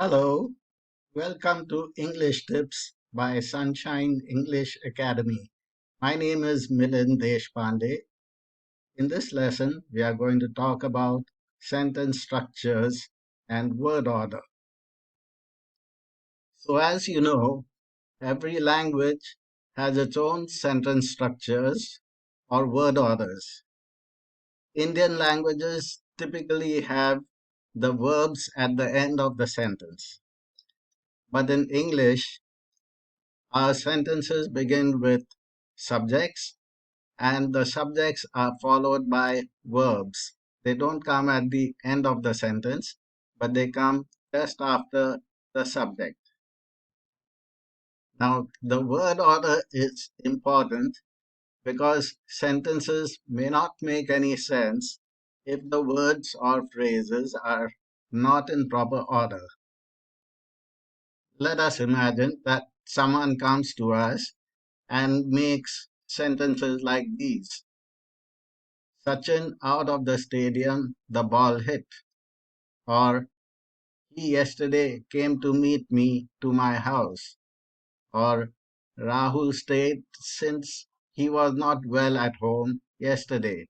Hello, welcome to English Tips by Sunshine English Academy. My name is Milind Deshpande. In this lesson, we are going to talk about sentence structures and word order. So, as you know, every language has its own sentence structures or word orders. Indian languages typically have the verbs at the end of the sentence, but in English, our sentences begin with subjects, and the subjects are followed by verbs. They don't come at the end of the sentence, but they come just after the subject. Now, the word order is important because sentences may not make any sense if the words or phrases are not in proper order. Let us imagine that someone comes to us and makes sentences like these. Sachin out of the stadium, the ball hit. Or he yesterday came to meet me to my house. Or Rahul stayed since he was not well at home yesterday.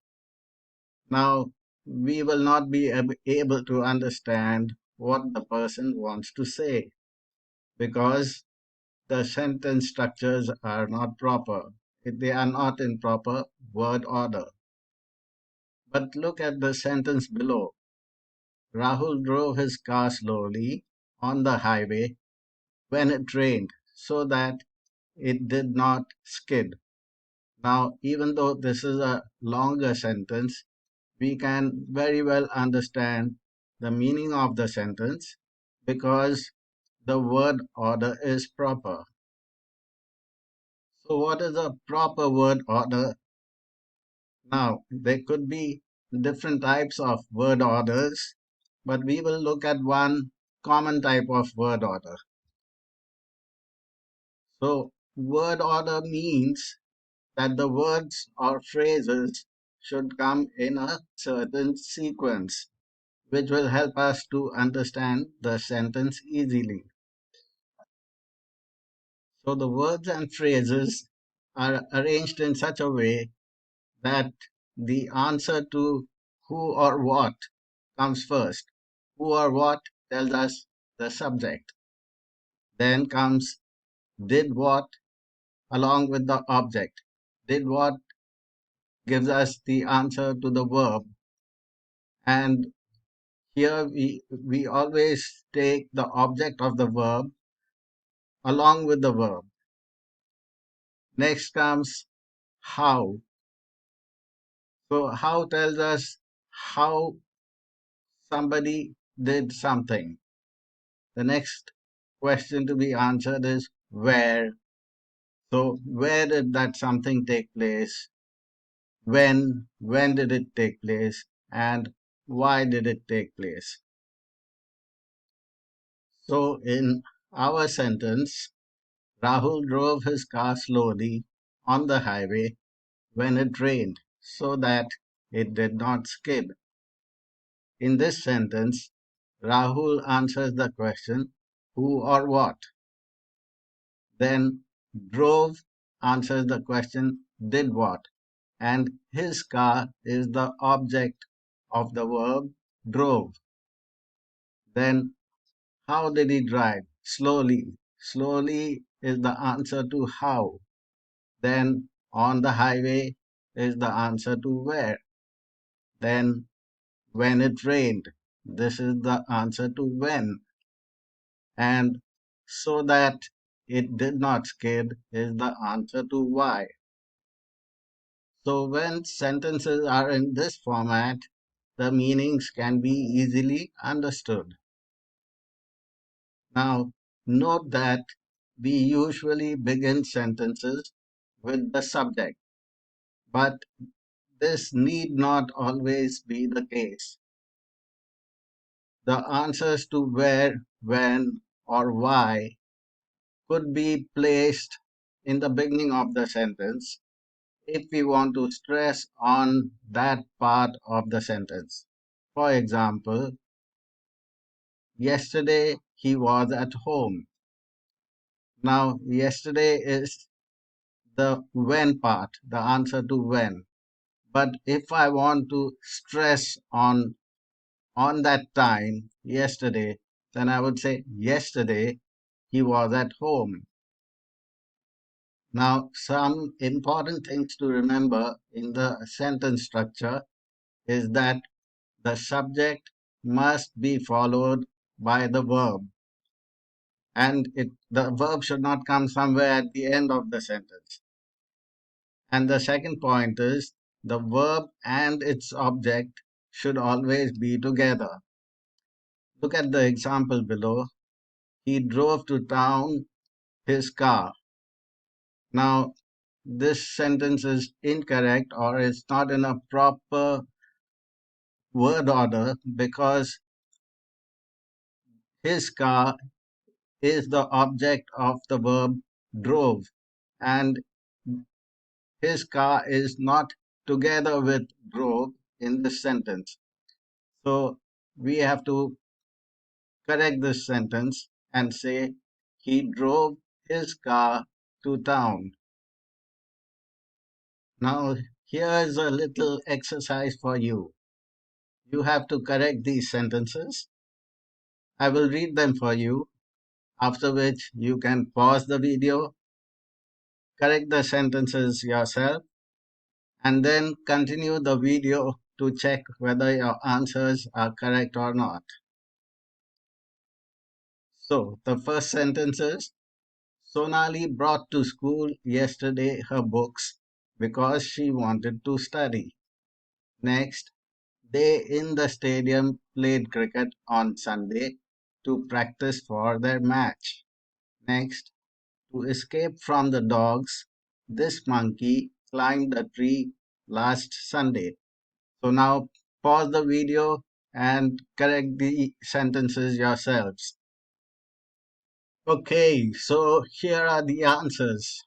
Now, we will not be able to understand what the person wants to say because the sentence structures are not proper. They are not in proper word order. But look at the sentence below. Rahul drove his car slowly on the highway when it rained so that it did not skid. Now, even though this is a longer sentence, we can very well understand the meaning of the sentence because the word order is proper. So, what is a proper word order? Now, there could be different types of word orders, but we will look at one common type of word order. So, word order means that the words or phrases should come in a certain sequence, which will help us to understand the sentence easily. So, the words and phrases are arranged in such a way that the answer to who or what comes first. Who or what tells us the subject. Then comes did what along with the object. Did what gives us the answer to the verb. And here we always take the object of the verb along with the verb. Next comes how. So how tells us how somebody did something. The next question to be answered is where. So where did that something take place? When did it take place? And why did it take place? So in our sentence, Rahul drove his car slowly on the highway when it rained so that it did not skid. In this sentence, Rahul answers the question who or what. Then drove answers the question did what. And his car is the object of the verb drove. Then how did he drive? Slowly. Slowly is the answer to how. Then on the highway is the answer to where. Then when it rained, this is the answer to when. And so that it did not skid is the answer to why. So when sentences are in this format, the meanings can be easily understood. Now, note that we usually begin sentences with the subject, but this need not always be the case. The answers to where, when, or why could be placed in the beginning of the sentence if we want to stress on that part of the sentence. For example, Yesterday he was at home. Now, yesterday is the when part, the answer to when. But if I want to stress on that time, yesterday, then I would say yesterday he was at home. Now, some important things to remember in the sentence structure is that the subject must be followed by the verb, and the verb should not come somewhere at the end of the sentence. And the second point is the verb and its object should always be together. Look at the example below. He drove to town his car. Now, this sentence is incorrect or it's not in a proper word order because his car is the object of the verb drove, and his car is not together with drove in this sentence. So we have to correct this sentence and say he drove his car to town. Now, here is a little exercise for you. You have to correct these sentences. I will read them for you, after which you can pause the video, correct the sentences yourself, and then continue the video to check whether your answers are correct or not. So, the first sentence is Sonali brought to school yesterday her books because she wanted to study. Next, they in the stadium played cricket on Sunday to practice for their match. Next, to escape from the dogs, this monkey climbed a tree last Sunday. So now pause the video and correct the sentences yourselves. Okay, so here are the answers.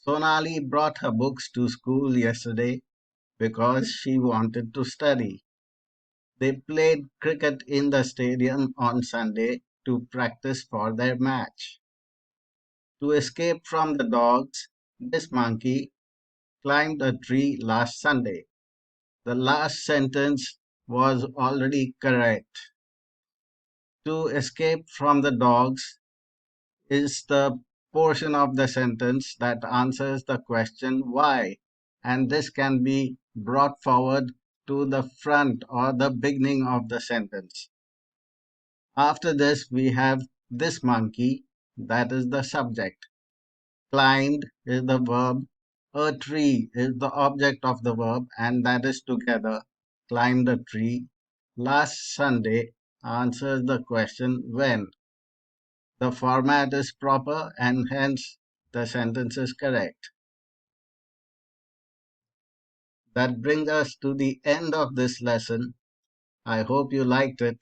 Sonali brought her books to school yesterday because she wanted to study. They played cricket in the stadium on Sunday to practice for their match. To escape from the dogs, this monkey climbed a tree last Sunday. The last sentence was already correct. To escape from the dogs is the portion of the sentence that answers the question why, and this can be brought forward to the front or the beginning of the sentence. After this, we have this monkey, that is the subject. Climbed is the verb. A tree is the object of the verb, and that is together. Climbed a tree. Last Sunday answers the question when. The format is proper and hence the sentence is correct. That brings us to the end of this lesson. I hope you liked it.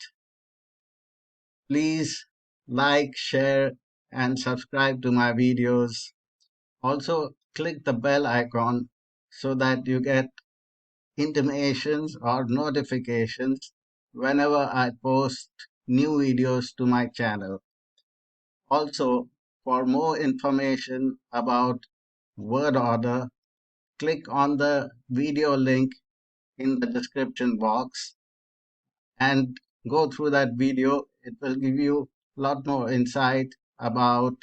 Please like, share, and subscribe to my videos. Also, click the bell icon so that you get intimations or notifications whenever I post new videos to my channel. Also, for more information about word order, click on the video link in the description box and go through that video. It will give you a lot more insight about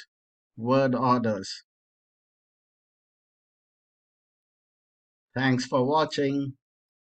word orders. Thanks for watching.